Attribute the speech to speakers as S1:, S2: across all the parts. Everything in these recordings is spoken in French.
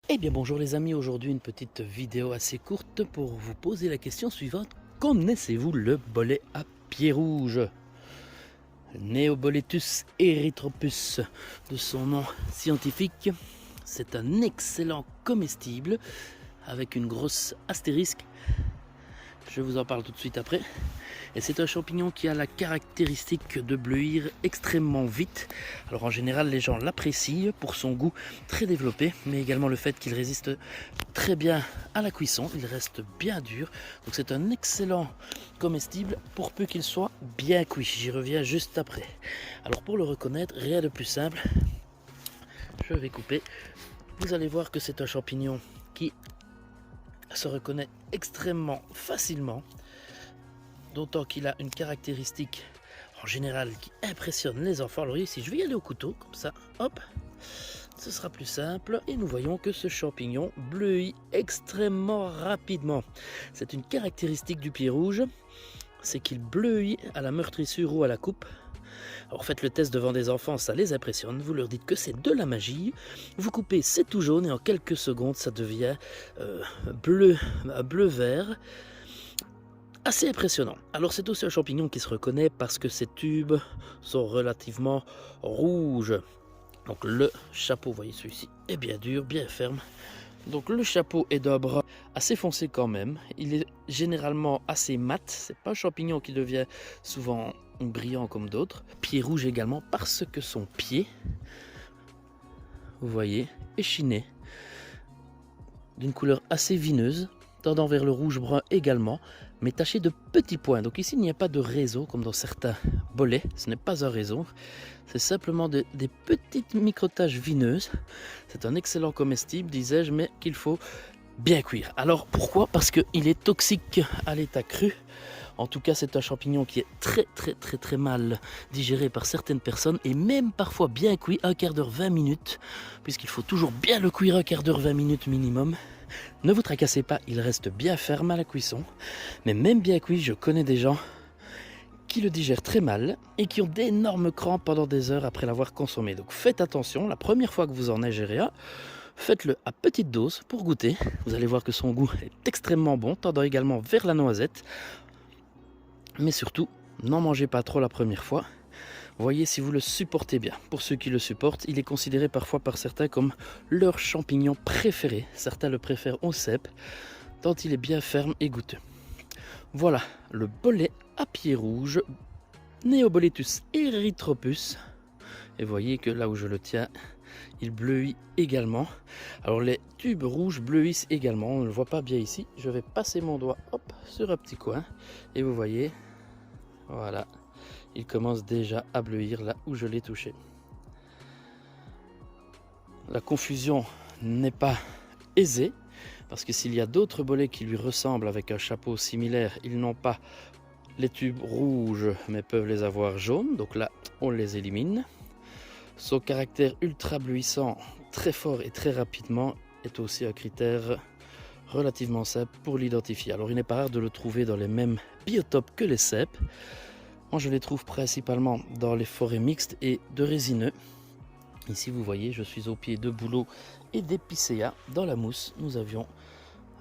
S1: Eh bien bonjour les amis, aujourd'hui une petite vidéo assez courte pour vous poser la question suivante. Connaissez-vous le bolet à pieds rouges? Neoboletus erythropus de son nom scientifique. C'est un excellent comestible avec une grosse astérisque. Je vous en parle tout de suite après. Et c'est un champignon qui a la caractéristique de bleuir extrêmement vite. Alors en général les gens l'apprécient pour son goût très développé, mais également le fait qu'il résiste très bien à la cuisson, il reste bien dur. Donc c'est un excellent comestible pour peu qu'il soit bien cuit. J'y reviens juste après. Alors pour le reconnaître, rien de plus simple. Je vais couper. Vous allez voir que c'est un champignon qui se reconnaît extrêmement facilement. D'autant qu'il a une caractéristique en général qui impressionne les enfants. Alors ici je vais y aller au couteau, comme ça, hop, ce sera plus simple. Et nous voyons que ce champignon bleuit extrêmement rapidement. C'est une caractéristique du pied rouge, c'est qu'il bleuit à la meurtrissure ou à la coupe. Alors faites le test devant des enfants, ça les impressionne, vous leur dites que c'est de la magie, vous coupez, c'est tout jaune et en quelques secondes ça devient bleu-vert. Assez impressionnant. Alors c'est aussi un champignon qui se reconnaît parce que ses tubes sont relativement rouges. Donc le chapeau, vous voyez celui-ci, est bien dur, bien ferme. Donc le chapeau est d'un brun assez foncé quand même. Il est généralement assez mat. C'est pas un champignon qui devient souvent brillant comme d'autres. Pied rouge également parce que son pied, vous voyez, est chiné d'une couleur assez vineuse, tendant vers le rouge-brun également, mais taché de petits points. Donc ici, il n'y a pas de réseau, comme dans certains bolets. Ce n'est pas un réseau. C'est simplement des petites microtaches vineuses. C'est un excellent comestible, disais-je, mais qu'il faut bien cuire. Alors, pourquoi? Parce qu'il est toxique à l'état cru. En tout cas, c'est un champignon qui est très mal digéré par certaines personnes et même parfois bien cuit, un quart d'heure, 20 minutes, puisqu'il faut toujours bien le cuire un quart d'heure, 20 minutes minimum. Ne vous tracassez pas, il reste bien ferme à la cuisson, mais même bien cuit, je connais des gens qui le digèrent très mal et qui ont d'énormes crampes pendant des heures après l'avoir consommé. Donc faites attention, la première fois que vous en ingérez un, faites-le à petite dose pour goûter. Vous allez voir que son goût est extrêmement bon, tendant également vers la noisette. Mais surtout, n'en mangez pas trop la première fois. Voyez si vous le supportez bien. Pour ceux qui le supportent, il est considéré parfois par certains comme leur champignon préféré. Certains le préfèrent au cèpe, tant il est bien ferme et goûteux. Voilà, le bolet à pieds rouges, Neoboletus erythropus. Et voyez que là où je le tiens, il bleuit également. Alors les tubes rouges bleuissent également, on ne le voit pas bien ici. Je vais passer mon doigt hop, sur un petit coin et vous voyez, voilà, il commence déjà à bleuir là où je l'ai touché. La confusion n'est pas aisée parce que s'il y a d'autres bolets qui lui ressemblent avec un chapeau similaire, ils n'ont pas les tubes rouges mais peuvent les avoir jaunes, donc là on les élimine. Son caractère ultra bleuissant, très fort et très rapidement est aussi un critère relativement simple pour l'identifier. Alors il n'est pas rare de le trouver dans les mêmes biotopes que les cèpes. Moi je les trouve principalement dans les forêts mixtes et de résineux. Ici vous voyez, je suis au pied de bouleaux et d'épicéas. Dans la mousse, nous avions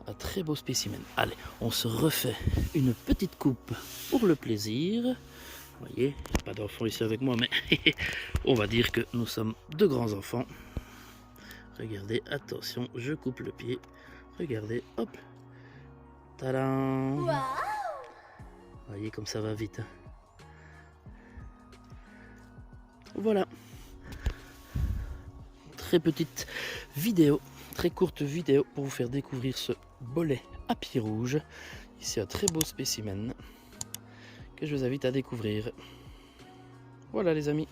S1: un très beau spécimen. Allez, on se refait une petite coupe pour le plaisir. Vous voyez, il n'y a pas d'enfants ici avec moi, mais on va dire que nous sommes de grands enfants. Regardez, attention, je coupe le pied. Regardez, hop. Tadam! Wow. Vous voyez comme ça va vite. Voilà. Très petite vidéo, très courte vidéo pour vous faire découvrir ce bolet à pieds rouges. Ici un très beau spécimen que je vous invite à découvrir. Voilà les amis.